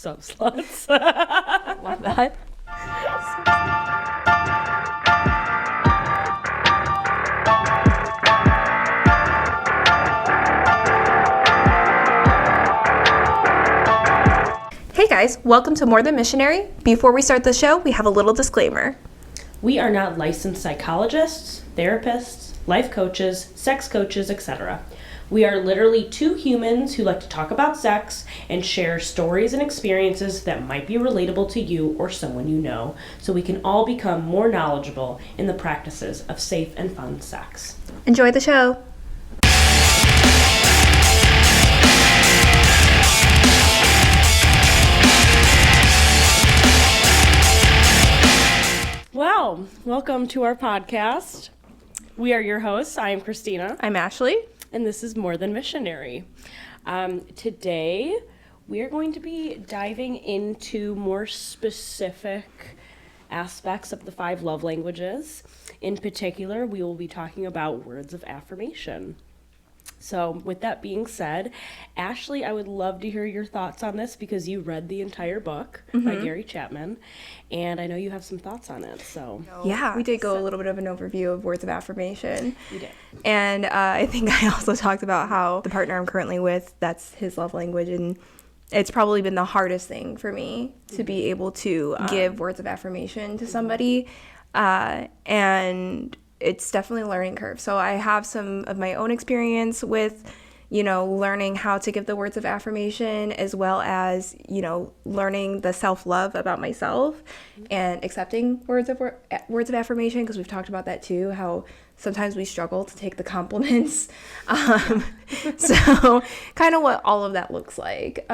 Sub-sluts. Love that. Hey guys, welcome to More Than Missionary. Before we start the show, we have a little disclaimer. We are not licensed psychologists, therapists, life coaches, sex coaches, etc. We are literally two humans who like to talk about sex and share stories and experiences that might be relatable to you or someone you know, so we can all become more knowledgeable in the practices of safe and fun sex. Enjoy the show. Well, welcome to our podcast. We are your hosts. I am Christina. I'm Ashley. And this is More Than Missionary. Today, we are going to be diving into more specific aspects of the 5 love languages. In particular, we will be talking about words of affirmation. So with that being said, Ashley, I would love to hear your thoughts on this because you read the entire book by Gary Chapman, and I know you have some thoughts on it. So Yeah, we did go a little bit of an overview of words of affirmation. We did. And I think I also talked about how the partner I'm currently with, that's his love language, and it's probably been the hardest thing for me to be able to give words of affirmation to somebody, and it's definitely a learning curve. So I have some of my own experience with, learning how to give the words of affirmation, as well as, learning the self-love about myself and accepting words of affirmation, because we've talked about that too, how sometimes we struggle to take the compliments. So kind of what all of that looks like.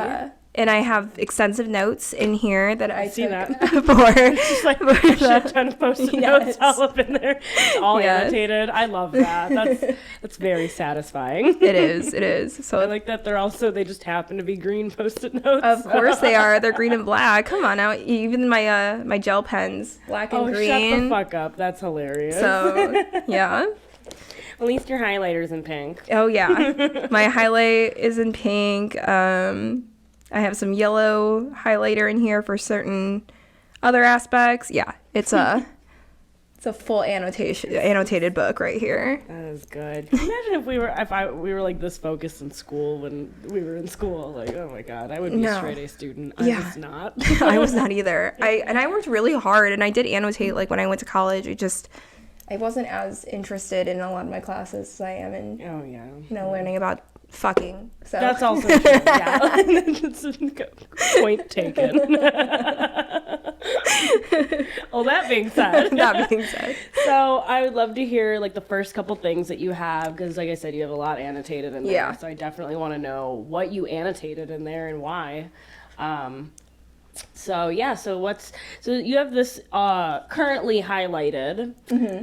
And I have extensive notes in here that I see took that. for. It's just like a shit ton of post-it notes all up in there. It's all annotated. I love that. That's very satisfying. It is. So I like that they just happen to be green post-it notes. Of course they are. They're green and black. Come on now. Even my gel pens, black and green. Shut the fuck up. That's hilarious. So, yeah. At least your highlighter's in pink. Oh, yeah. My highlight is in pink. I have some yellow highlighter in here for certain other aspects. Yeah, it's a full annotated book right here. That is good. Can you imagine if we were like this focused in school when we were in school? Like, oh my god, I would be a straight A student. I was not. I was not either. I worked really hard, and I did annotate. Like when I went to college, I wasn't as interested in a lot of my classes as I am in learning about fucking. So that's also true. Yeah. Point taken. Well, that being said, so I would love to hear like the first couple things that you have, because like I said, you have a lot annotated in there. Yeah. So I definitely want to know what you annotated in there and why. So you have this currently highlighted.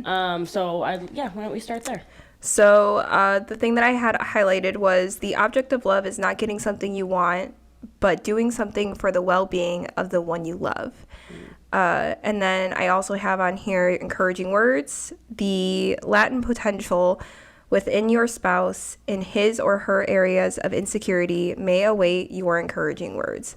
Why don't we start there? So the thing that I had highlighted was the object of love is not getting something you want, but doing something for the well-being of the one you love. And then I also have on here encouraging words, the latent potential within your spouse in his or her areas of insecurity may await your encouraging words.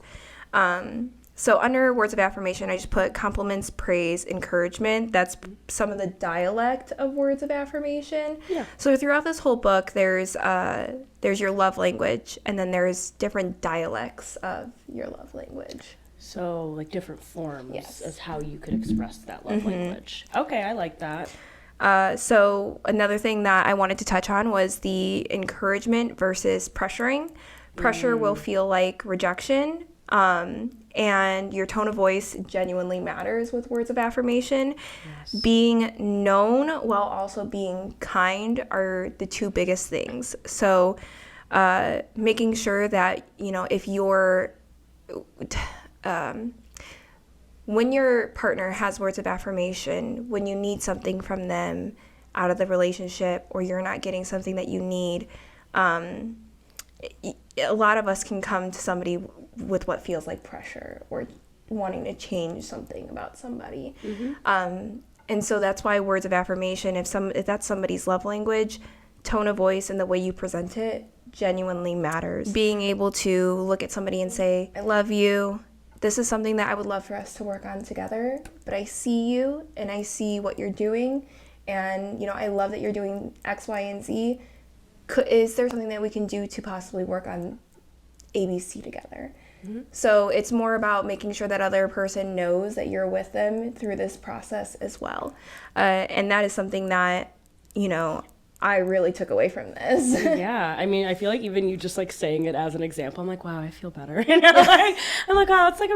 So under words of affirmation, I just put compliments, praise, encouragement. That's some of the dialect of words of affirmation. Yeah. So throughout this whole book, there's your love language, and then there's different dialects of your love language. So like different forms as how you could express that love language. Okay, I like that. So another thing that I wanted to touch on was the encouragement versus pressuring. Pressure will feel like rejection. And your tone of voice genuinely matters with words of affirmation. Yes. Being known while also being kind are the two biggest things. So making sure that, if you're, when your partner has words of affirmation, when you need something from them out of the relationship, or you're not getting something that you need, a lot of us can come to somebody with what feels like pressure or wanting to change something about somebody. And so that's why words of affirmation, if that's somebody's love language, tone of voice and the way you present it genuinely matters. Being able to look at somebody and say, I love you, this is something that I would love for us to work on together, but I see you and I see what you're doing, and, I love that you're doing X, Y, and Z. Is there something that we can do to possibly work on ABC together? Mm-hmm. So it's more about making sure that other person knows that you're with them through this process as well. And that is something that, I really took away from this. Yeah, I mean, I feel like even you just like saying it as an example, I'm like, wow, I feel better. I'm like, wow, it's like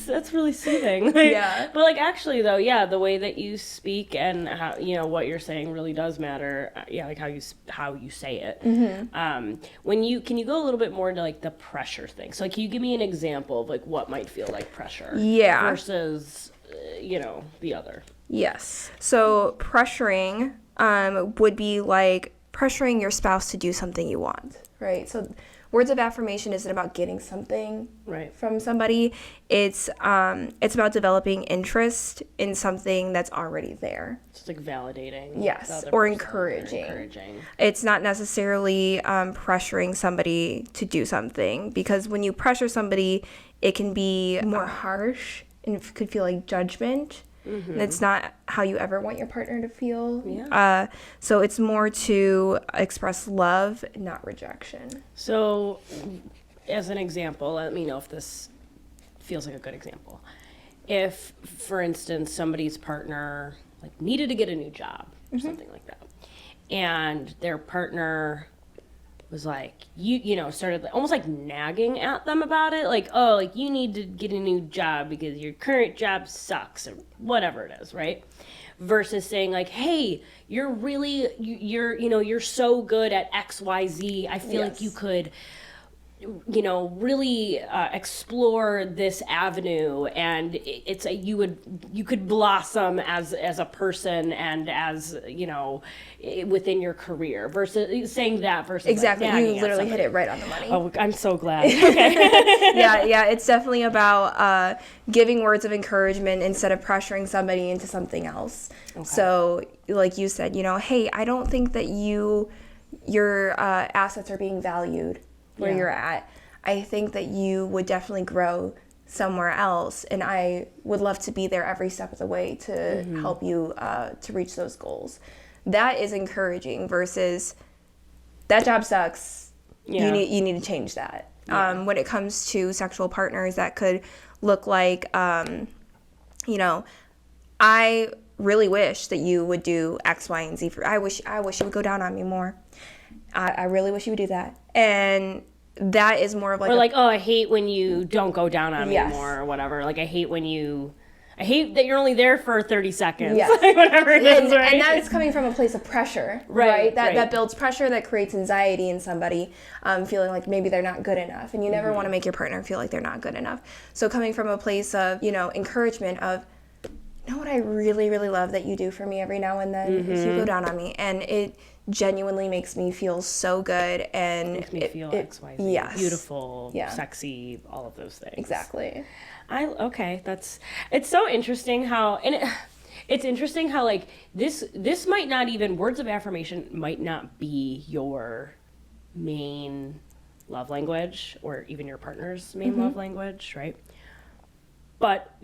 that's really soothing. Yeah. But like actually though, yeah, the way that you speak and how what you're saying really does matter. Yeah, like how you say it. Mm-hmm. Can you go a little bit more into like the pressure thing? So like, can you give me an example of like what might feel like pressure? Yeah. Versus, the other. Yes. So pressuring would be like pressuring your spouse to do something you want, right? So words of affirmation isn't about getting something from somebody. It's about developing interest in something that's already there. It's like validating. Yes, or encouraging. It's not necessarily pressuring somebody to do something, because when you pressure somebody, it can be more harsh and it could feel like judgment. Mm-hmm. That's not how you ever want your partner to feel. Yeah. So it's more to express love, not rejection. So, as an example, let me know if this feels like a good example. If, for instance, somebody's partner like needed to get a new job or something like that, and their partner was like, started almost like nagging at them about it. Like, oh, like you need to get a new job because your current job sucks or whatever it is, right? Versus saying like, hey, you're really, you're so good at X, Y, Z. I feel like you could, really explore this avenue, and you could blossom as a person and as within your career, versus saying that versus exactly like, you literally hit it right on the money. Oh, I'm so glad. Okay. yeah, it's definitely about giving words of encouragement instead of pressuring somebody into something else. Okay. So like you said, hey, I don't think that your assets are being valued where you're at. I think that you would definitely grow somewhere else, and I would love to be there every step of the way to help you to reach those goals. That is encouraging versus that job sucks. Yeah. You need to change that. Yeah. When it comes to sexual partners, that could look like, I really wish that you would do X, Y, and Z. I wish you would go down on me more. I really wish you would do that. And that is more of like... Or like, oh, I hate when you don't go down on me more or whatever. Like, I hate that you're only there for 30 seconds. Yes. Whatever it is, right? And that is coming from a place of pressure, right? That builds pressure, that creates anxiety in somebody, feeling like maybe they're not good enough. And you never want to make your partner feel like they're not good enough. So coming from a place of, encouragement of, you know what I really, really love that you do for me every now and then is you go down on me. And it genuinely makes me feel so good, and makes me feel X, Y, Z. Yes. Beautiful, sexy, all of those things. Exactly. It's so interesting how, it's interesting how like this might not even, words of affirmation might not be your main love language or even your partner's main love language, right? But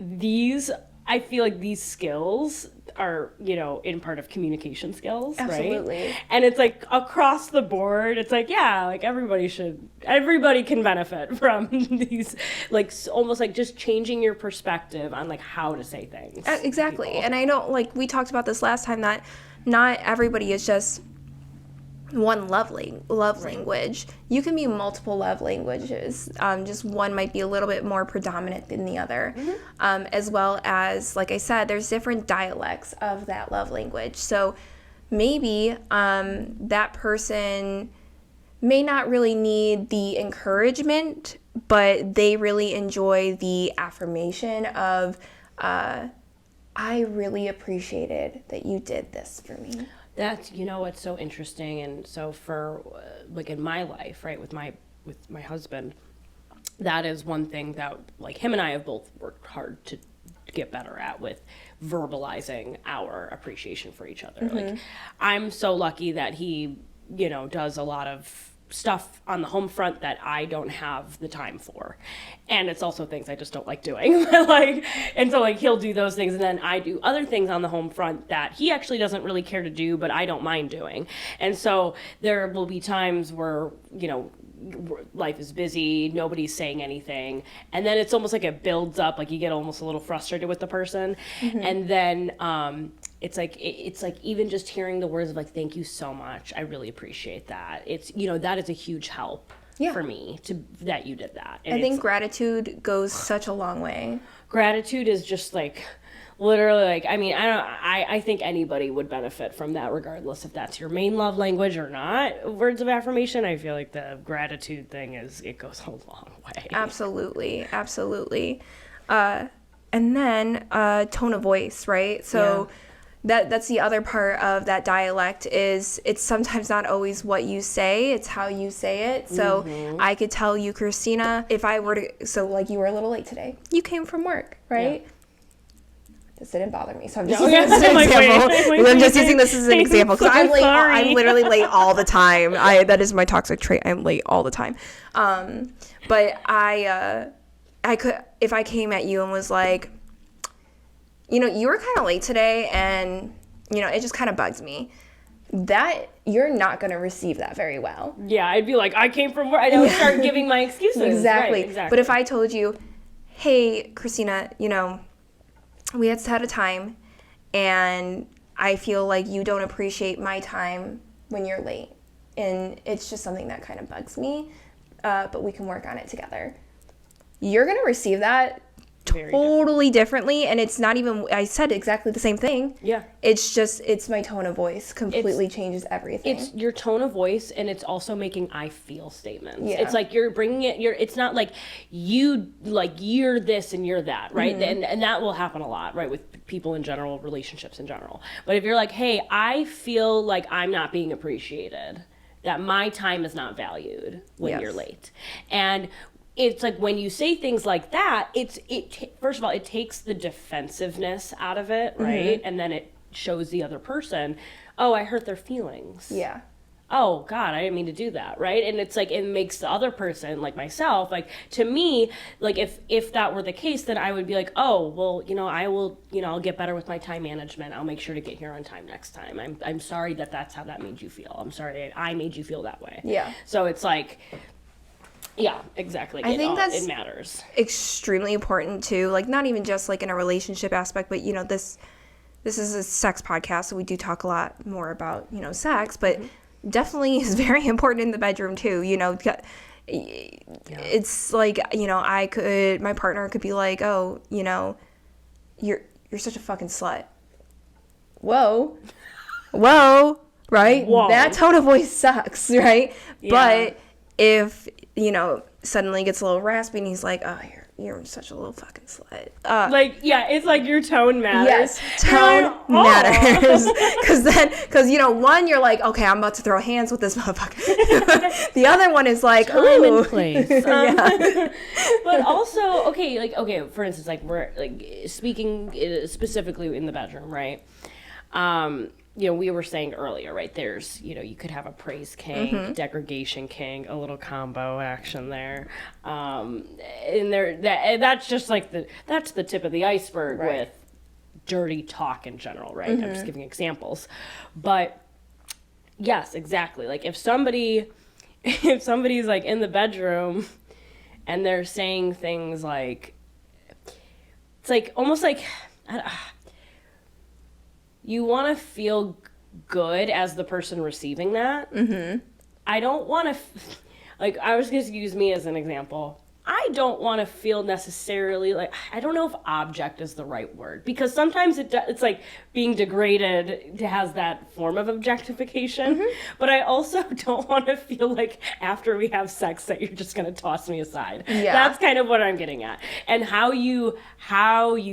I feel like these skills are, in part of communication skills, absolutely. Right? And it's like across the board, it's like, yeah, like everybody can benefit from these, like almost like just changing your perspective on like how to say things. Exactly. And I know, like we talked about this last time, that not everybody is just one love language. You can be multiple love languages. Just one might be a little bit more predominant than the other. As well as, like I said, there's different dialects of that love language. So maybe that person may not really need the encouragement, but they really enjoy the affirmation of, I really appreciated that you did this for me. That's, what's so interesting. And so for like in my life, right, with my husband, that is one thing that like him and I have both worked hard to get better at, with verbalizing our appreciation for each other. Like I'm so lucky that he, does a lot of stuff on the home front that I don't have the time for. And it's also things I just don't like doing. And so he'll do those things, and then I do other things on the home front that he actually doesn't really care to do, but I don't mind doing. And so there will be times where, life is busy, nobody's saying anything, and then it's almost like it builds up, like you get almost a little frustrated with the person. And then it's like even just hearing the words of thank you so much, I really appreciate that. It's that is a huge help for me that you did that. And I think gratitude goes such a long way. Gratitude is just literally I think anybody would benefit from that, regardless if that's your main love language or not. Words of affirmation, I feel like the gratitude thing it goes a long way. Absolutely. And then tone of voice, right? So that's the other part of that dialect, is it's sometimes not always what you say, it's how you say it. So I could tell you, Christina, if I were to, so you were a little late today, you came from work, right? This didn't bother me, so I'm just using this as an example. I'm just using this as an example because I'm late. I'm literally late all the time. That is my toxic trait. I'm late all the time. But I could, if I came at you and was like, you were kind of late today, and it just kind of bugs me, that you're not going to receive that very well. Yeah, I'd be like, I came from work. I would start giving my excuses. Exactly. But if I told you, hey, Christina, we had set a time, and I feel like you don't appreciate my time when you're late, and it's just something that kind of bugs me, but we can work on it together. You're going to receive that totally differently, and it's not even, I said exactly the same thing. Yeah. It's my tone of voice completely changes everything. It's your tone of voice, and it's also making I feel statements. Yeah. It's like you're bringing it, it's not you're this and you're that, right? And that will happen a lot, right, with people in general, relationships in general. But if you're like, hey, I feel like I'm not being appreciated, that my time is not valued when you're late. And it's like when you say things like that, first of all, it takes the defensiveness out of it, right? And then it shows the other person, oh, I hurt their feelings. Yeah. Oh, God, I didn't mean to do that, right? And it's it makes the other person, like myself, to me, if that were the case, then I would be like, oh, well, I will, I'll get better with my time management. I'll make sure to get here on time next time. I'm sorry that's how that made you feel. I'm sorry I made you feel that way. Yeah. So it's yeah, exactly. I think it matters. Extremely important too. Not even just in a relationship aspect, but this is a sex podcast, so we do talk a lot more about sex, but definitely is very important in the bedroom too. It's my partner could be like, oh, you're such a fucking slut. Whoa, right? Whoa. That tone of voice sucks, right? Yeah. But if suddenly gets a little raspy and he's like, oh, you're such a little fucking slut. It's your tone matters. Yes, tone matters. Because one, you're like, okay, I'm about to throw hands with this motherfucker. The other one is like, time ooh. and place. But also, okay, for instance, we're speaking specifically in the bedroom, right? We were saying earlier, right, there's, you could have a praise king, degradation king, a little combo action there. And that's just that's the tip of the iceberg with dirty talk in general, right? I'm just giving examples. But yes, exactly. If somebody's in the bedroom and they're saying things it's almost you want to feel good as the person receiving that. I don't want to, I was going to use me as an example. I don't want to feel necessarily I don't know if object is the right word, because sometimes it's being degraded has that form of objectification, but I also don't want to feel after we have sex that you're just going to toss me aside. Yeah. That's kind of what I'm getting at. And how you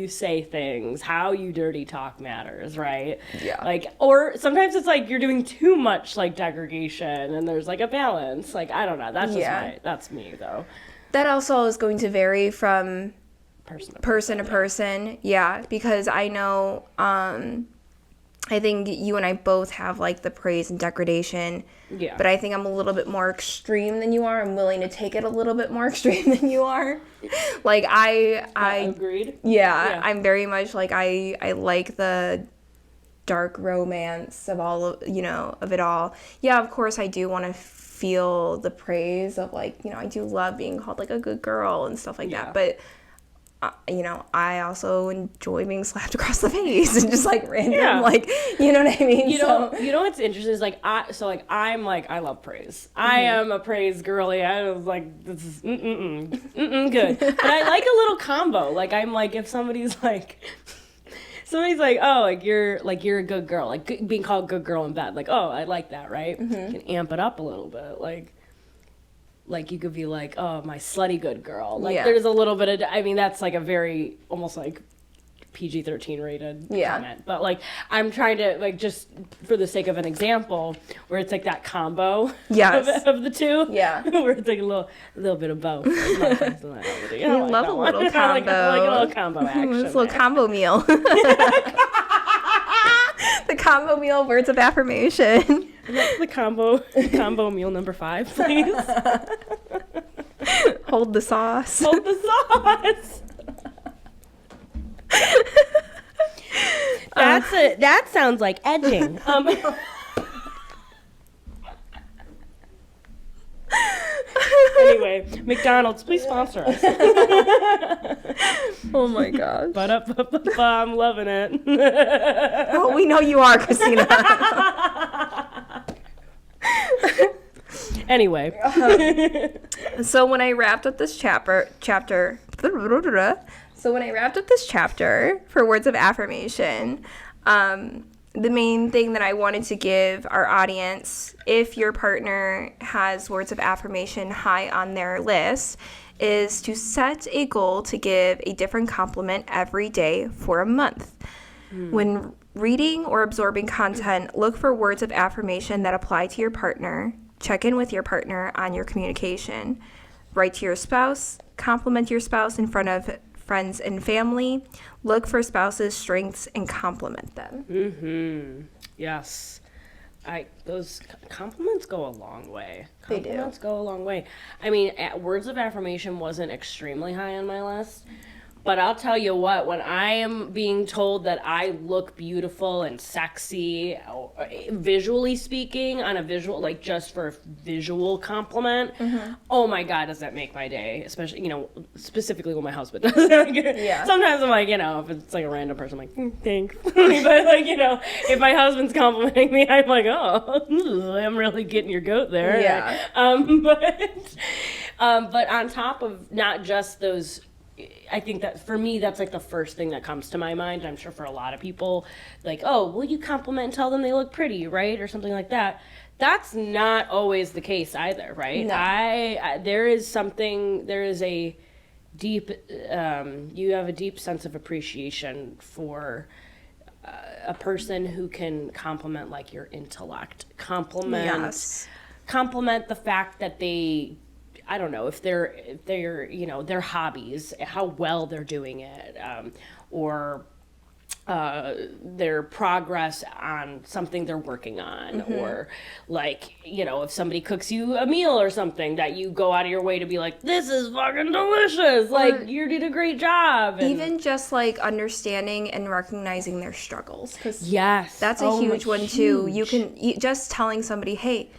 say things, how you dirty talk matters, right? Yeah. Or sometimes it's you're doing too much degradation and there's a balance. I don't know. That's just that's me though. That also is going to vary from person to person. Yeah, because I know I think you and I both have like the praise and degradation. Yeah. But I think I'm a little bit more extreme than you are. I'm willing to take it a little bit more extreme than you are. Like I Agreed. yeah, I'm very much like I like the dark romance of all of, of it all. Yeah, of course I do want to feel the praise of like, I do love being called like a good girl and stuff like that. But I also enjoy being slapped across the face and just like random, like, you know what I mean? You know what's interesting is like, I love praise. I am a praise girly. I was like, this is good. But I like a little combo. Like, I'm like, if somebody's like, oh, like you're a good girl, like being called good girl in bed. Like, oh, I like that, right? You can amp it up a little bit. Like you could be like, oh, my slutty good girl. Like there's a little bit of, I mean, that's like a very, almost like PG-13 rated comment. But like, I'm trying to, like, just for the sake of an example, where it's like that combo of the two. Yeah. Where it's like a little bit of both. I love a little combo. I like a little combo action. It's a little combo meal. The combo meal, words of affirmation. The combo meal number 5, please. Hold the sauce. Hold the sauce. That sounds like edging. Anyway, McDonald's, please sponsor us. Oh my gosh. I'm loving it. Oh, we know you are, Christina. Anyway. So when I wrapped up this chapter for Words of Affirmation, the main thing that I wanted to give our audience, if your partner has Words of Affirmation high on their list, is to set a goal to give a different compliment every day for a month. When reading or absorbing content, look for words of affirmation that apply to your partner. Check in with your partner on your communication. Write to your spouse. Compliment your spouse in front of friends and family. Look for spouse's strengths and compliment them. Yes. Those compliments go a long way. Compliments go a long way. I mean, words of affirmation wasn't extremely high on my list. But I'll tell you what, when I am being told that I look beautiful and sexy, visually speaking, on a visual, like just for a visual compliment, oh my God, does that make my day? Especially, specifically when my husband does it. Sometimes I'm like, if it's like a random person, I'm like, thanks. But like, if my husband's complimenting me, I'm like, oh, I'm really getting your goat there. Yeah. But on top of not just those, I think that for me, that's like the first thing that comes to my mind. I'm sure for a lot of people, like, oh, will you compliment and tell them they look pretty, right? Or something like that. That's not always the case either, right? No. There is a deep, you have a deep sense of appreciation for a person who can compliment like your intellect, compliment the fact that they, I don't know, if they're their hobbies, how well they're doing it, or their progress on something they're working on, or like, if somebody cooks you a meal or something that you go out of your way to be like, this is fucking delicious, like you did a great job. And even just like understanding and recognizing their struggles. 'Cause yes, that's a huge one too. You can just telling somebody, hey,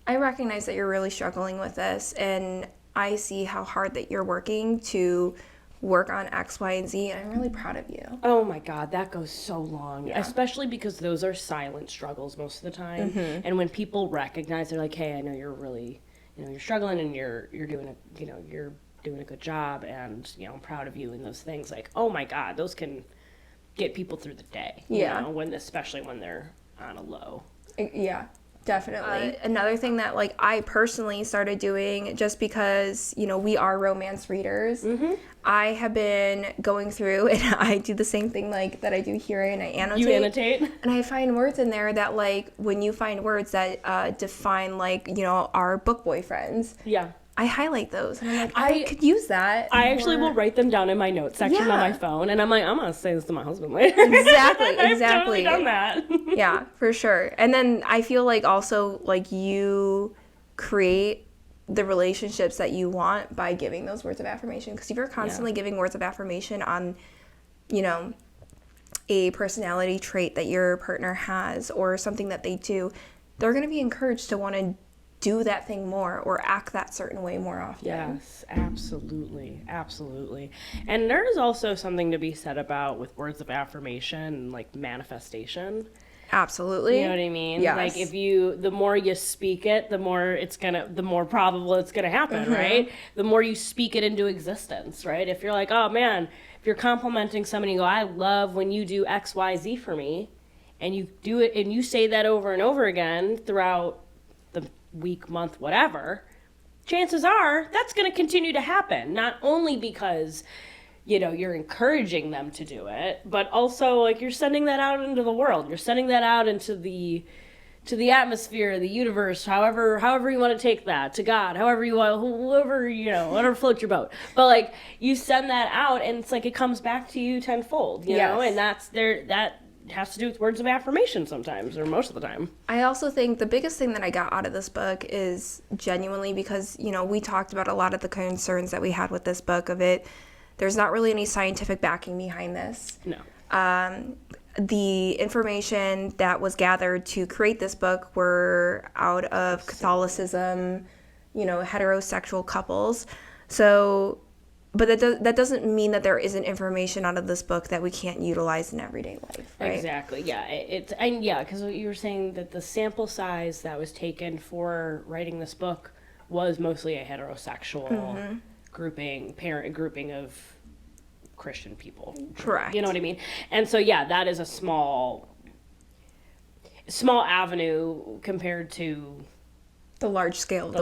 I recognize that you're really struggling with this, and I see how hard that you're working to work on X, Y, and Z, and I'm really proud of you. Oh my God, that goes so long, especially because those are silent struggles most of the time. And when people recognize, they're like, hey, I know you're really, you're struggling, and you're doing you're doing a good job, and I'm proud of you, and those things, like, oh my God, those can get people through the day. Especially when they're on a low. Yeah. Definitely. Another thing that like I personally started doing, just because we are romance readers, I have been going through, and I do the same thing like that I do here, and I annotate. You annotate? And I find words in there that, like, when you find words that define, like, our book boyfriends. Yeah. I highlight those, and I'm like, I could use that. I actually will write them down in my notes section on my phone, and I'm like, I'm gonna say this to my husband later. Exactly. I've totally done that. Yeah, for sure. And then I feel like also like you create the relationships that you want by giving those words of affirmation. Because if you're constantly giving words of affirmation on, you know, a personality trait that your partner has or something that they do, they're going to be encouraged to want to do that thing more or act that certain way more often. Yes, absolutely. Absolutely. And there is also something to be said about with words of affirmation, like manifestation. Absolutely. You know what I mean? Yes. Like the more you speak it, the more probable it's gonna happen, right? The more you speak it into existence, right? If you're like, oh man, if you're complimenting somebody, you go, I love when you do X, Y, Z for me, and you do it, and you say that over and over again throughout the week, month, whatever, chances are that's gonna continue to happen. Not only because you're encouraging them to do it, but also like you're sending that out into the world. You're sending that out into the atmosphere, the universe, however you want to take that, to God, however you want, whatever floats your boat. But like you send that out, and it's like it comes back to you tenfold, you know, and that has to do with words of affirmation sometimes, or most of the time. I also think the biggest thing that I got out of this book is genuinely because, we talked about a lot of the concerns that we had with this book of it. There's not really any scientific backing behind this. No. The information that was gathered to create this book were out of Catholicism, heterosexual couples. So, but that doesn't mean that there isn't information out of this book that we can't utilize in everyday life, right? Exactly. Yeah. Because you were saying that the sample size that was taken for writing this book was mostly a heterosexual parent grouping of Christian people. Correct. You know what I mean? And so, that is a small avenue compared to the large scale of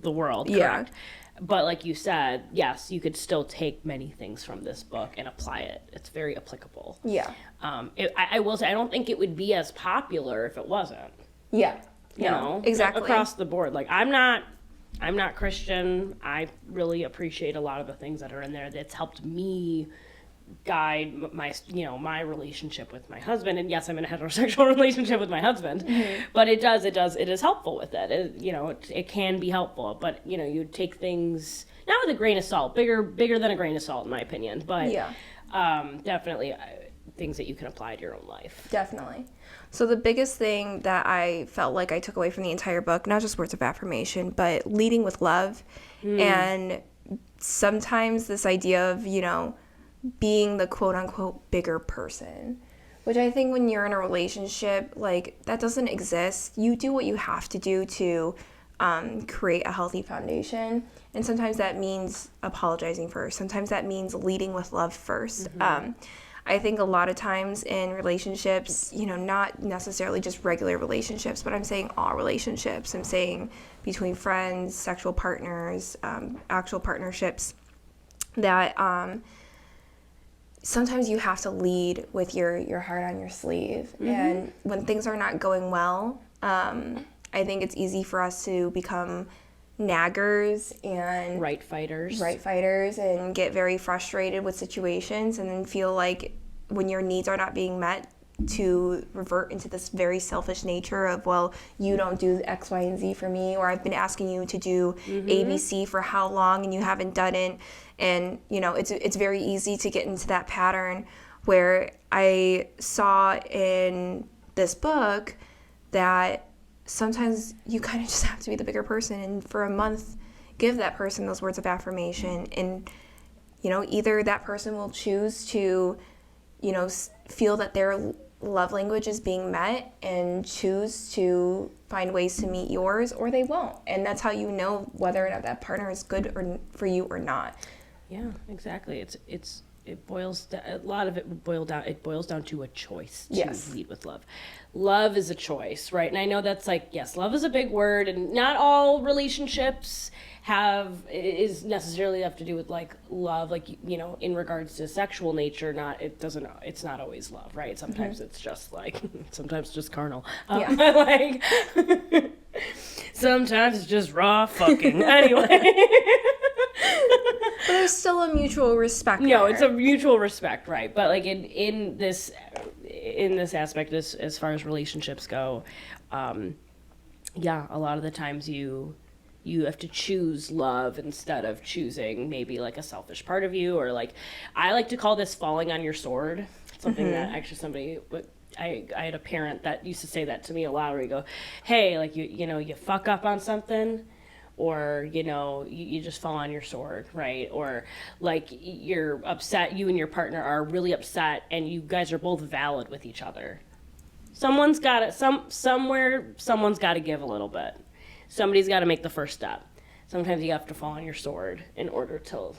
the world. Yeah. Correct. But like you said, yes, you could still take many things from this book and apply it. It's very applicable. Yeah. I will say, I don't think it would be as popular if it wasn't. Yeah. You know? Exactly. Across the board. Like, I'm not Christian. I really appreciate a lot of the things that are in there. That's helped me guide my relationship with my husband. And yes, I'm in a heterosexual relationship with my husband, but it is helpful with it. It can be helpful, but you take things not with a grain of salt, bigger than a grain of salt in my opinion, but definitely things that you can apply to your own life. Definitely. So the biggest thing that I felt like I took away from the entire book, not just words of affirmation, but leading with love. And sometimes this idea of, being the quote unquote bigger person, which I think when you're in a relationship, like that doesn't exist. You do what you have to do to create a healthy foundation. And sometimes that means apologizing first. Sometimes that means leading with love first. I think a lot of times in relationships, not necessarily just regular relationships, but I'm saying all relationships. I'm saying between friends, sexual partners, actual partnerships, that sometimes you have to lead with your heart on your sleeve. And when things are not going well, I think it's easy for us to become naggers and right fighters and get very frustrated with situations and then feel like when your needs are not being met to revert into this very selfish nature of, well, you don't do X, Y, and Z for me, or I've been asking you to do ABC for how long and you haven't done it. And it's very easy to get into that pattern where I saw in this book that sometimes you kind of just have to be the bigger person, and for a month give that person those words of affirmation, and either that person will choose to feel that their love language is being met and choose to find ways to meet yours, or they won't, and that's how you know whether or not that partner is good for you or not. Yeah, exactly. It boils down to a choice to lead with love. Love is a choice, right? And I know that's like, yes, love is a big word, and not all relationships is necessarily have to do with like love, like, in regards to sexual nature. It's not always love, right? Sometimes it's just like, sometimes just carnal. Like, Sometimes it's just raw fucking. Anyway. But there's still a mutual respect. No, there. it's a mutual respect, right? But like in this aspect, as far as relationships go, yeah, a lot of the times you have to choose love instead of choosing maybe like a selfish part of you, or like I like to call this falling on your sword. Something that actually I had a parent that used to say that to me a lot, where you go, hey, like you fuck up on something, or you just fall on your sword, right? Or like you're upset, you and your partner are really upset, and you guys are both valid with each other. Someone's got it. Somewhere someone's got to give a little bit. Somebody's got to make the first step. Sometimes you have to fall on your sword in order to,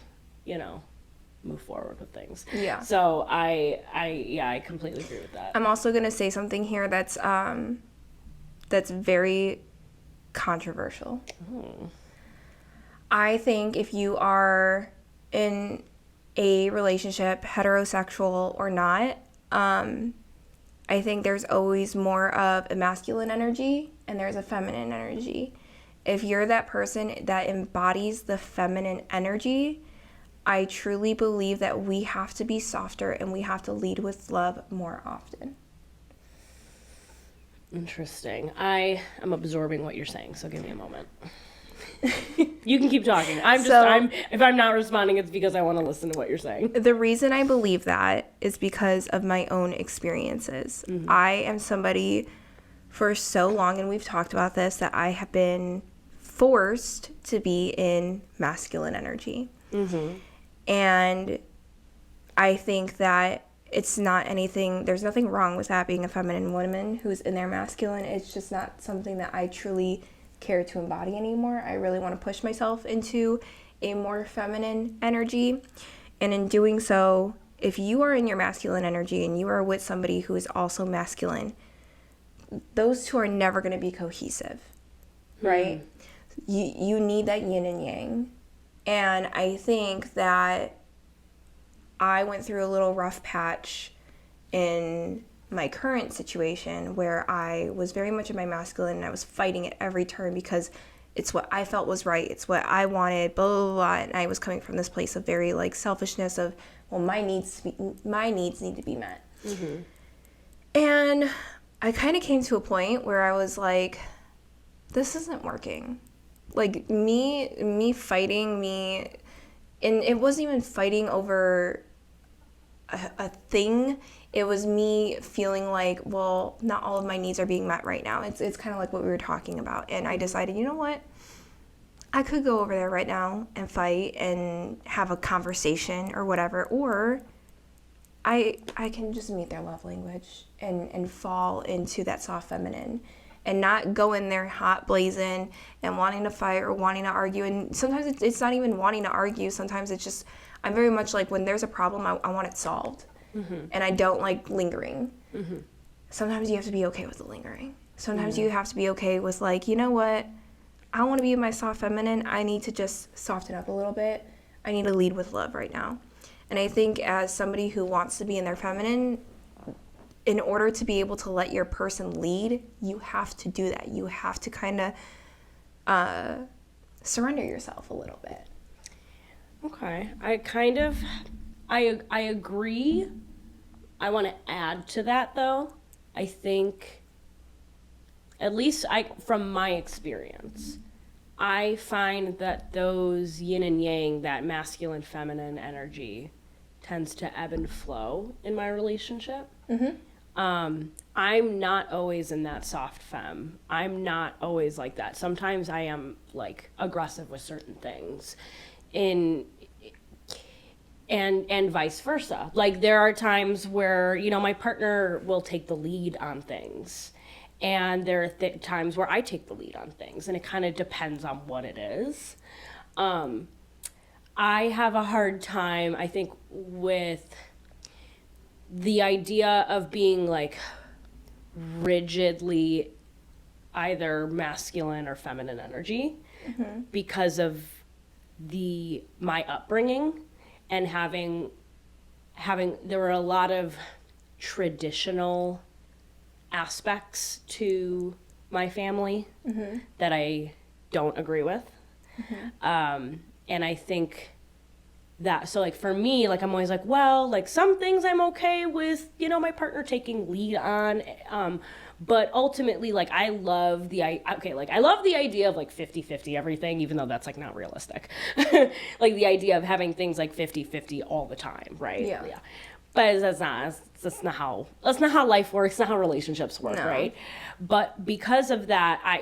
move forward with things. Yeah. So I completely agree with that. I'm also gonna say something here that's very controversial. I think if you are in a relationship, heterosexual or not, I think there's always more of a masculine energy and there's a feminine energy. If you're that person that embodies the feminine energy, I truly believe that we have to be softer and we have to lead with love more often. Interesting. I am absorbing what you're saying, so give me a moment. You can keep talking. If I'm not responding, it's because I want to listen to what you're saying. The reason I believe that is because of my own experiences. Mm-hmm. I am somebody for so long, and we've talked about this, that I have been forced to be in masculine energy. Mm-hmm. And I think that it's not anything, there's nothing wrong with that, being a feminine woman who's in their masculine. It's just not something that I truly care to embody anymore. I really want to push myself into a more feminine energy. And in doing so, if you are in your masculine energy and you are with somebody who is also masculine, those two are never going to be cohesive, right? You need that yin and yang. And I think that I went through a little rough patch in my current situation where I was very much in my masculine and I was fighting at every turn because it's what I felt was right. It's what I wanted, blah, blah, blah. And I was coming from this place of very like selfishness of, well, my needs need to be met. Mm-hmm. And I kind of came to a point where I was like, this isn't working. Like me fighting, and it wasn't even fighting over a thing. It was me feeling like, well, not all of my needs are being met right now. It's kind of like what we were talking about. And I decided, you know what? I could go over there right now and fight and have a conversation or whatever. Or I can just meet their love language and fall into that soft feminine and not go in there hot blazing and wanting to fight or wanting to argue. And sometimes it's not even wanting to argue. Sometimes it's just, I'm very much like, when there's a problem, I want it solved. Mm-hmm. And I don't like lingering. Mm-hmm. Sometimes you have to be okay with the lingering. Sometimes you have to be okay with like, you know what? I want to be in my soft feminine. I need to just soften up a little bit. I need to lead with love right now. And I think as somebody who wants to be in their feminine, in order to be able to let your person lead, you have to do that. You have to kind of surrender yourself a little bit. Okay. I agree. I want to add to that, though. I think, at least from my experience, I find that those yin and yang, that masculine, feminine energy, tends to ebb and flow in my relationship. Mm-hmm. I'm not always in that soft femme. I'm not always like that. Sometimes I am like aggressive with certain things, and vice versa. Like there are times where my partner will take the lead on things, and there are times where I take the lead on things, and it kind of depends on what it is. I have a hard time, I think, with the idea of being like rigidly either masculine or feminine energy, mm-hmm. because of my upbringing and having there were a lot of traditional aspects to my family that I don't agree with. And I think that, so like for me, like I'm always like, well, like some things I'm okay with, you know, my partner taking lead on, but ultimately, like I love the idea of like 50-50 everything, even though that's like not realistic. Like the idea of having things like 50-50 all the time, right? Yeah. But that's not how life works, not how relationships work, No. right? But because of that, I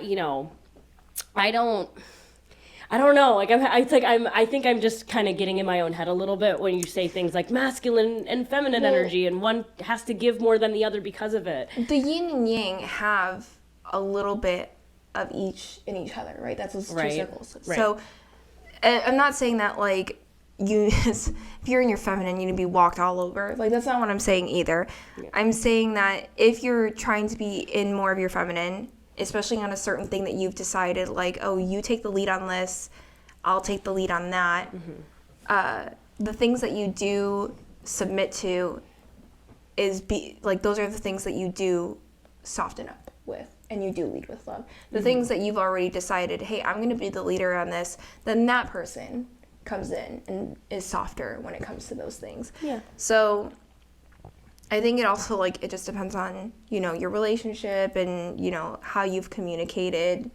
don't know. Like I think I'm just kind of getting in my own head a little bit when you say things like masculine and feminine energy, and one has to give more than the other because of it. The yin and yang have a little bit of each in each other, right? That's those two circles. Right. So I'm not saying that like if you're in your feminine, you need to be walked all over. Like that's not what I'm saying either. Yeah. I'm saying that if you're trying to be in more of your feminine, especially on a certain thing that you've decided, like, oh, you take the lead on this, I'll take the lead on that. The things that you do submit to those are the things that you do soften up with, and you do lead with love. The things that you've already decided, hey, I'm going to be the leader on this, then that person comes in and is softer when it comes to those things. Yeah. So I think it also, like, it just depends on, you know, your relationship and, you know, how you've communicated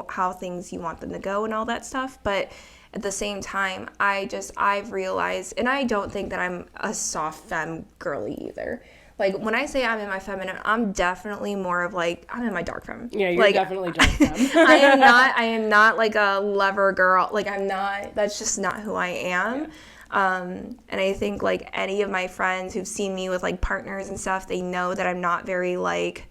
how things you want them to go and all that stuff. But at the same time, I've realized, and I don't think that I'm a soft femme girly either. Like, when I say I'm in my feminine, I'm definitely more of, like, I'm in my dark femme. Yeah, you're like, definitely dark femme. I am not, like, a lover girl. Like, that's just not who I am. Yeah. And I think, like, any of my friends who've seen me with, like, partners and stuff, they know that I'm not very, like,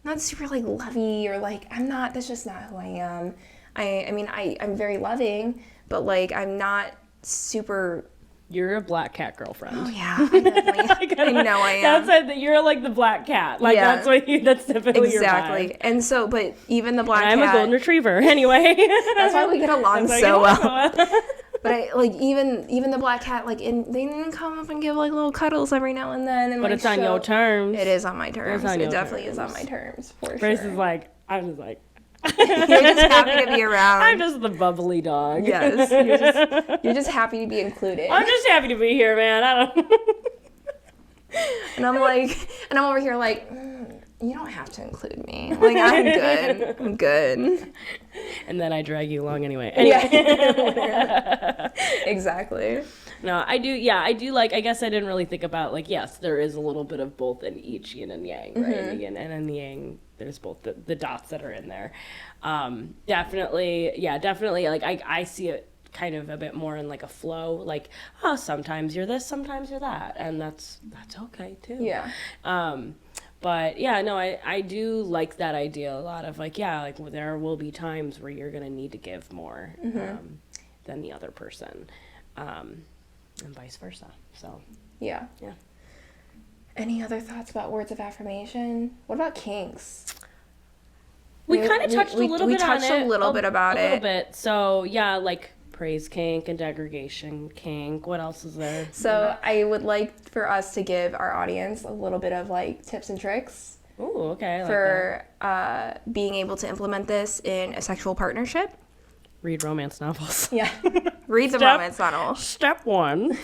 not super, like, lovey or, like, that's just not who I am. I mean, I'm very loving, but, like, I'm not super... You're a black cat girlfriend. Oh, yeah. I know I am. That's it. You're like the black cat. Like, yeah. That's typically exactly. your vibe. And so, but even the black cat... I'm a golden retriever, anyway. That's why we get along so well. But even the black cat, like, they didn't come up and give, like, little cuddles every now and then. And, but like, it's on your terms. It is on my terms. It definitely is on my terms, for sure. Grace is like, I'm just like... You're just happy to be around. I'm just the bubbly dog. Yes. You're just happy to be included. I'm just happy to be here, man. I don't... And I'm over here like, you don't have to include me. Like, I'm good. And then I drag you along anyway. Yeah. Exactly. No, I do like, I guess I didn't really think about, like, yes, there is a little bit of both in each yin and yang, right? Mm-hmm. The yin and in the yang, there's both the dots that are in there. Definitely, like, I see it kind of a bit more in, like, a flow, like, oh, sometimes you're this, sometimes you're that, and that's okay, too. Yeah. But, yeah, no, I do like that idea a lot of, like, yeah, like, there will be times where you're going to need to give more than the other person. And vice versa. So yeah. Any other thoughts about words of affirmation? What about kinks? We kind of touched a little bit on it. We touched a little bit about it. A little bit. So yeah, like praise kink and degradation kink. What else is there? So I would like for us to give our audience a little bit of like tips and tricks. Ooh, okay. For being able to implement this in a sexual partnership. Read romance novels. Yeah. Read the romance novel. Step 1.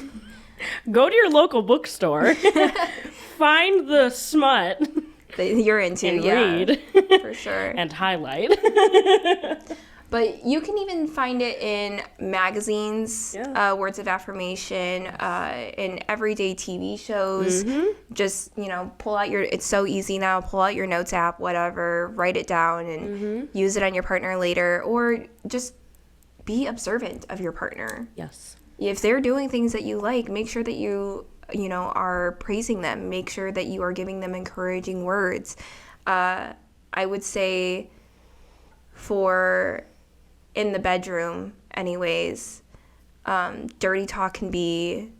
Go to your local bookstore. Find the smut that you're into. And read. For sure. And highlight. But you can even find it in magazines, Words of Affirmation, in everyday TV shows. Mm-hmm. Just, pull out it's so easy now, pull out your notes app, whatever, write it down and use it on your partner later. Or just be observant of your partner. Yes. If they're doing things that you like, make sure that you are praising them. Make sure that you are giving them encouraging words. I would say in the bedroom anyways, dirty talk can be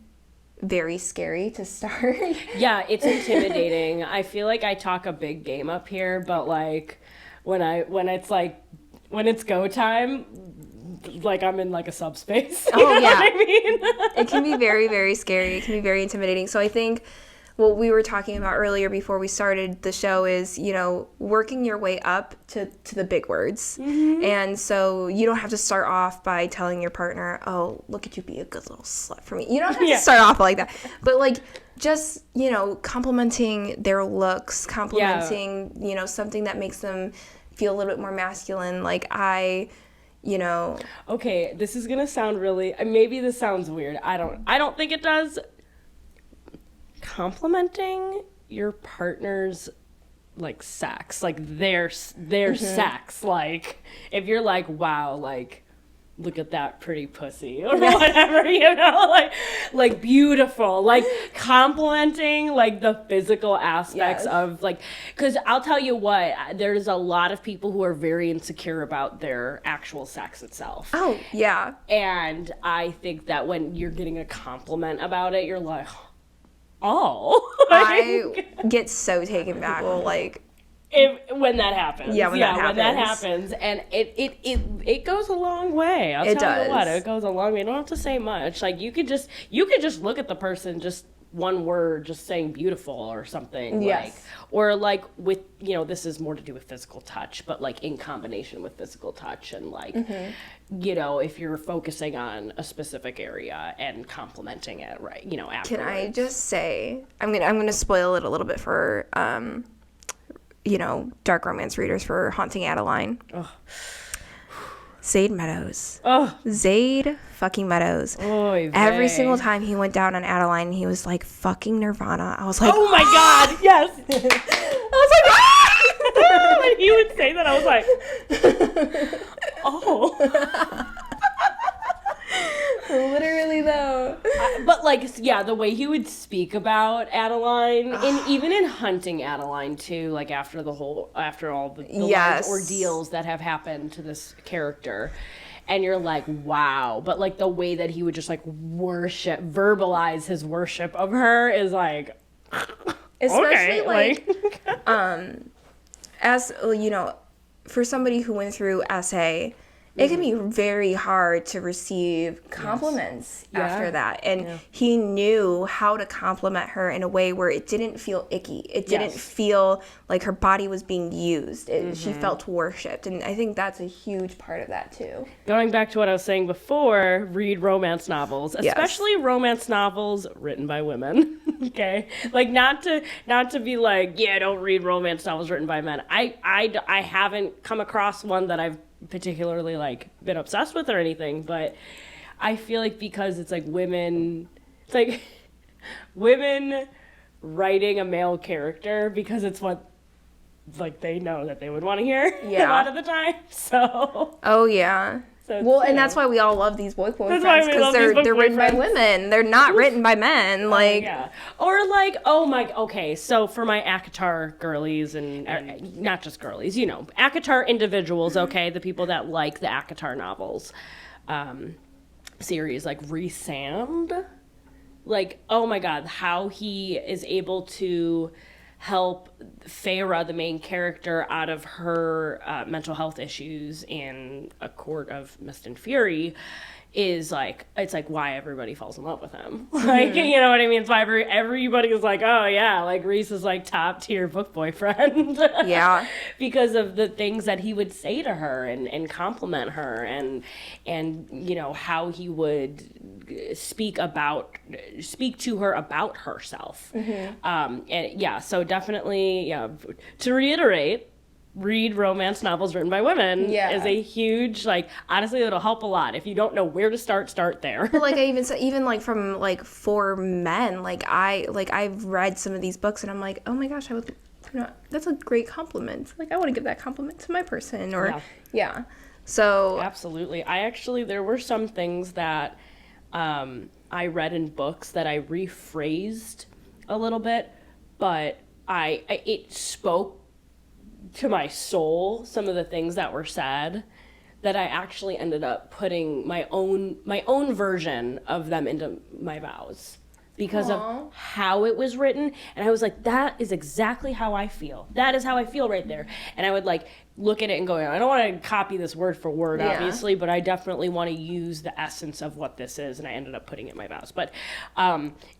very scary to start. Yeah, it's intimidating. I feel like I talk a big game up here, but like when it's go time, like I'm in like a subspace. Oh, you know yeah. what I mean? It can be very, very scary. It can be very intimidating. So I think what we were talking about earlier before we started the show is, you know, working your way up to the big words. And so you don't have to start off by telling your partner, oh, look at you be a good little slut for me. You don't have to start off like that. But like, just, you know, complimenting their looks, complimenting, you know, something that makes them feel a little bit more masculine. Like you know. Okay, this is gonna sound really, maybe this sounds weird. I don't think it does. Complimenting your partner's like sex, like their sex, like if you're like, wow, like look at that pretty pussy or whatever, you know, like beautiful, like complimenting like the physical aspects of like, because I'll tell you what, there's a lot of people who are very insecure about their actual sex itself. Oh yeah. And I think that when you're getting a compliment about it, you're like, oh. I get so taken back, like when that happens. Yeah, when that happens. And it goes a long way. I'll tell you what, it goes a long way. You don't have to say much. Like you could just look at the person, just one word, just saying beautiful or something. Yes. Like, or like with, you know, this is more to do with physical touch, but like in combination with physical touch and like, you know, if you're focusing on a specific area and complimenting it, right, you know, afterwards. Can I just say, I'm gonna spoil it a little bit for you know, dark romance readers for Haunting Adeline. Oh. Zade Meadows. Oh. Zade fucking Meadows. Oy vey. Every single time he went down on Adeline, he was like, fucking Nirvana. I was like, oh my God, yes. I was like, ah! When he would say that, I was like, oh. Literally though. But like, yeah, the way he would speak about Adeline, and even in Hunting Adeline too, like after all the large ordeals that have happened to this character, and you're like, wow. But like the way that he would just like verbalize his worship of her is like, especially okay, like as you know, for somebody who went through SA, it can be very hard to receive compliments after that. And he knew how to compliment her in a way where it didn't feel icky. It didn't feel like her body was being used. She felt worshipped. And I think that's a huge part of that too. Going back to what I was saying before, read romance novels, especially romance novels written by women. Okay? Like not to be like, yeah, don't read romance novels written by men. I haven't come across one that I've particularly like been obsessed with or anything, but I feel like because it's like women writing a male character because it's what like they know that they would want to hear a lot of the time. So and that's why we all love these boy friends, because they're written by women. They're not written by men. Like or like okay. So for my ACOTAR girlies and not just girlies, you know, ACOTAR individuals. Okay, the people that like the ACOTAR novels series, like Resand, like oh my God, how he is able to help Feyre, the main character, out of her mental health issues in A Court of Mist and Fury is like, it's like why everybody falls in love with him. Like, you know what I mean? It's why everybody is like, oh yeah, like Reese is like top tier book boyfriend. Yeah. Because of the things that he would say to her and compliment her and you know, how he would speak to her about herself. And yeah, so definitely, to reiterate, read romance novels written by women is a huge, like, honestly, it'll help a lot. If you don't know where to start there. Well, like I even like from like for men, like I've read some of these books and I'm like, oh my gosh, that's a great compliment. Like I want to give that compliment to my person or So absolutely. There were some things that I read in books that I rephrased a little bit, but it spoke to my soul, some of the things that were said, that I actually ended up putting my own version of them into my vows because of how it was written. And I was like, that is exactly how I feel. That is how I feel right there. And I would like look at it and go, I don't want to copy this word for word, obviously, but I definitely want to use the essence of what this is. And I ended up putting it in my vows. But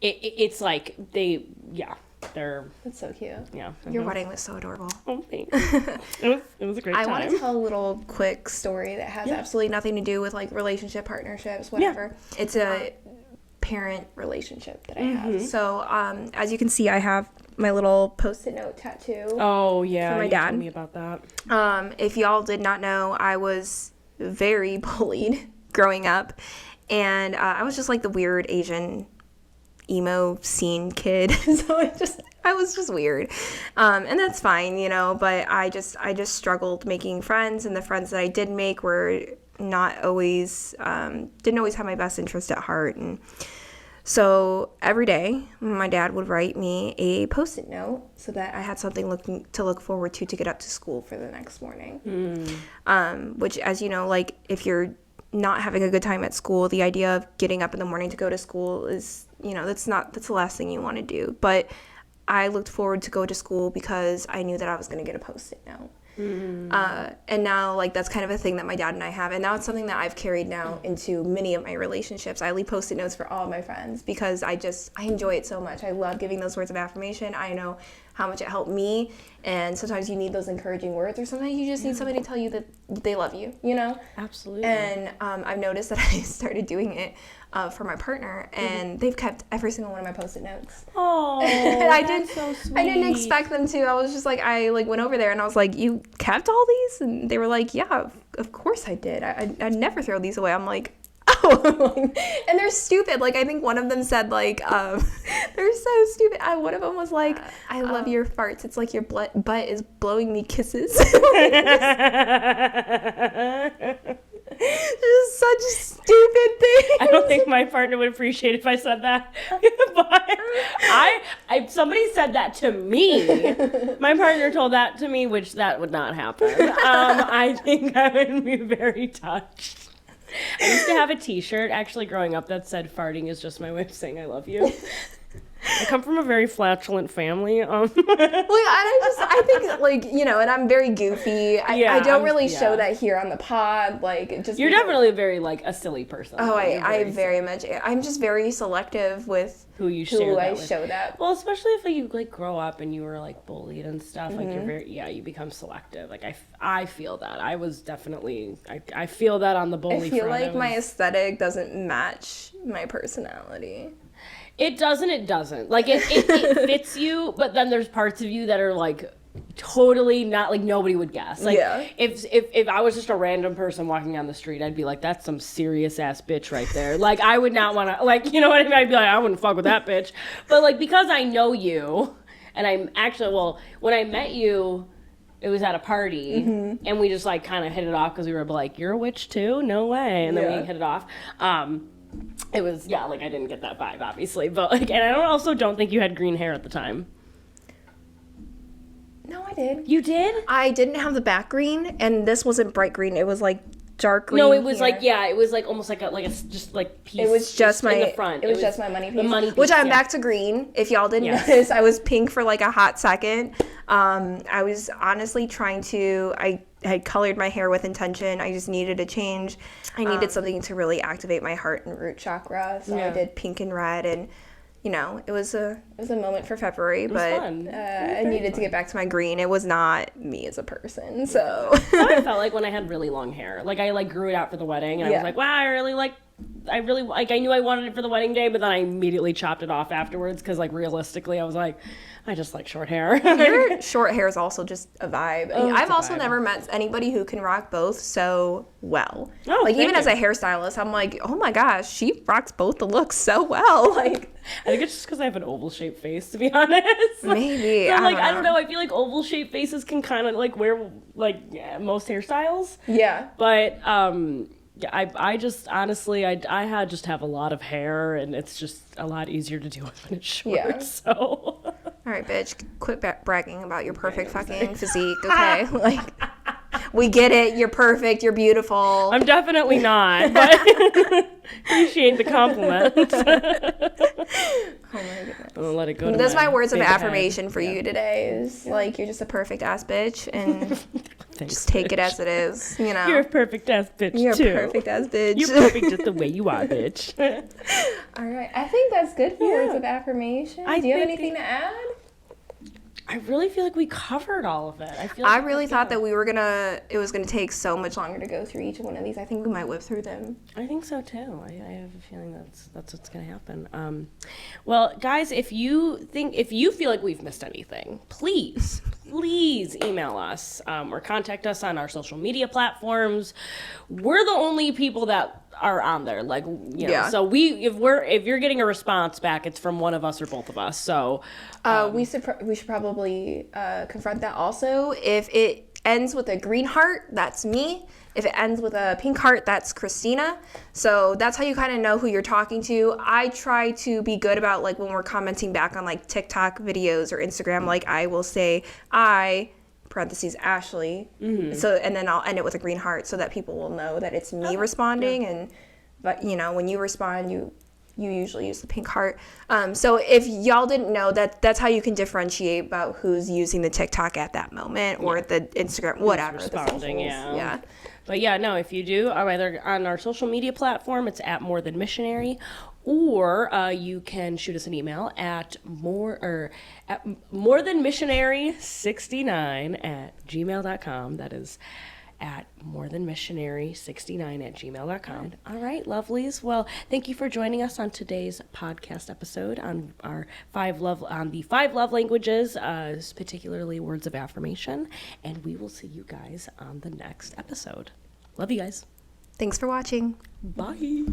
it's like they're, That's so cute. yeah. Your wedding was so adorable. Oh, thanks. It was a great time. I want to tell a little quick story that has absolutely nothing to do with like relationship, partnerships, whatever. It's a parent relationship that I have. So as you can see, I have my little Post-it note tattoo. Oh yeah, for my you dad. told me about that. If y'all did not know, I was very bullied growing up, and I was just like the weird Asian emo scene kid. So I was just weird, and that's fine, you know. But I just struggled making friends, and the friends that I did make were not always didn't always have my best interest at heart. And so every day my dad would write me a Post-it note so that I had something to look forward to get up to school for the next morning. Which, as you know, like if you're not having a good time at school, the idea of getting up in the morning to go to school is, you know, that's the last thing you want to do. But I looked forward to go to school because I knew that I was going to get a Post-it note. And now, like, that's kind of a thing that my dad and I have, and now it's something that I've carried now into many of my relationships. I leave Post-it notes for all of my friends because I enjoy it so much. I love giving those words of affirmation. I know how much it helped me, and sometimes you need those encouraging words, or sometimes you just need somebody to tell you that they love you, you know? Absolutely. And I've noticed that I started doing it for my partner, and they've kept every single one of my Post-it notes. Oh, that's so sweet. I didn't expect them to. I was just like, I like went over there and I was like, you kept all these? And they were like, yeah, of course I did. I'd never throw these away. I'm like, oh. And they're stupid. Like, I think one of them said, like, they're so stupid. One of them was like, I love your farts. It's like your butt is blowing me kisses. Just such a stupid thing. I don't think my partner would appreciate if I said that. But somebody said that to me. My partner told that to me, which that would not happen. I think I would be very touched. I used to have a t-shirt actually growing up that said farting is just my way of saying I love you. I come from a very flatulent family. Well, I think, like, you know, and I'm very goofy. I don't really show that here on the pod. Like, just you're definitely very, like, a silly person. Oh, I very much. I'm just very selective with who you share that with. show that. Well, especially if you like grow up and you were like bullied and stuff. Like you're you become selective. Like I feel that. I was definitely I feel that on the bully front. I feel like my aesthetic doesn't match my personality. It doesn't. Like, it fits you, but then there's parts of you that are, like, totally not, like, nobody would guess. Like, if I was just a random person walking down the street, I'd be like, that's some serious-ass bitch right there. Like, I would not want to, like, you know what I mean? I'd be like, I wouldn't fuck with that bitch. But, like, because I know you, and I'm actually, well, when I met you, it was at a party, and we just, like, kind of hit it off because we were like, you're a witch, too? No way. And then we hit it off. It was, like, I didn't get that vibe, obviously, but, like, and I also don't think you had green hair at the time. No, I did. You did? I didn't have the back green, and this wasn't bright green. It was, like, dark green. No, it was, here. like, it was, like, almost like a just, like, piece. It was just in the front. It was just my money piece. The money piece, which I'm back to green. If y'all didn't notice, I was pink for, like, a hot second. I was honestly trying to... I had colored my hair with intention. I just needed a change. I needed something to really activate my heart and root chakra. So I did pink and red, and you know, it was a moment for February. But I needed to get back to my green. It was not me as a person. So that's how I felt like when I had really long hair. Like I grew it out for the wedding, and I was like, wow, I knew I wanted it for the wedding day, but then I immediately chopped it off afterwards because, like, realistically, I was like, I just like short hair. Your short hair is also just a vibe. I've also never met anybody who can rock both so well. Oh, like, even as a hairstylist, I'm like, oh my gosh, she rocks both the looks so well. Like, I think it's just because I have an oval-shaped face, to be honest. Maybe. So I don't know. I feel like oval-shaped faces can kind of, like, wear, like, most hairstyles. Yeah. But, I just, honestly, I have a lot of hair, and it's just a lot easier to deal with when it's short, so... All right, bitch, quit bragging about your perfect fucking physique, okay? Like, we get it, you're perfect, you're beautiful. I'm definitely not, but appreciate the compliment. Oh my goodness. I'll let it go. That's my words of affirmation for you today is, like, you're just a perfect ass bitch, and just take it as it is, you know? You're a perfect ass bitch, too. You're a perfect ass bitch. You're perfect just the way you are, bitch. All right. I think that's good for words of affirmation. Do you have anything to add? I really feel like we covered all of it. I really thought that it was gonna take so much longer to go through each one of these. I think we might whip through them. I think so too. I have a feeling that's what's gonna happen. Well, guys, if you feel like we've missed anything, please email us or contact us on our social media platforms. We're the only people that are on there, like, you know, Yeah. so if you're getting a response back, it's from one of us or both of us. So We should probably confront that also. If it ends with a green heart, that's me. If it ends with a pink heart, that's Christina. So that's how you kind of know who you're talking to. I try to be good about, like, when we're commenting back on, like, TikTok videos or Instagram, like, I will say parentheses Ashley. So, and then I'll end it with a green heart so that people will know that it's me responding. But you know, when you respond, you usually use the pink heart. So if y'all didn't know, that's how you can differentiate about who's using the TikTok at that moment or the Instagram, whatever. responding, the socials. Yeah. But yeah, no, if you do, either on our social media platform, it's at More Than Missionary, or you can shoot us an email at morethanmissionary69@gmail.com. That is at morethanmissionary69@gmail.com. All right, lovelies. Well, thank you for joining us on today's podcast episode on the five love languages, particularly words of affirmation. And we will see you guys on the next episode. Love you guys. Thanks for watching. Bye.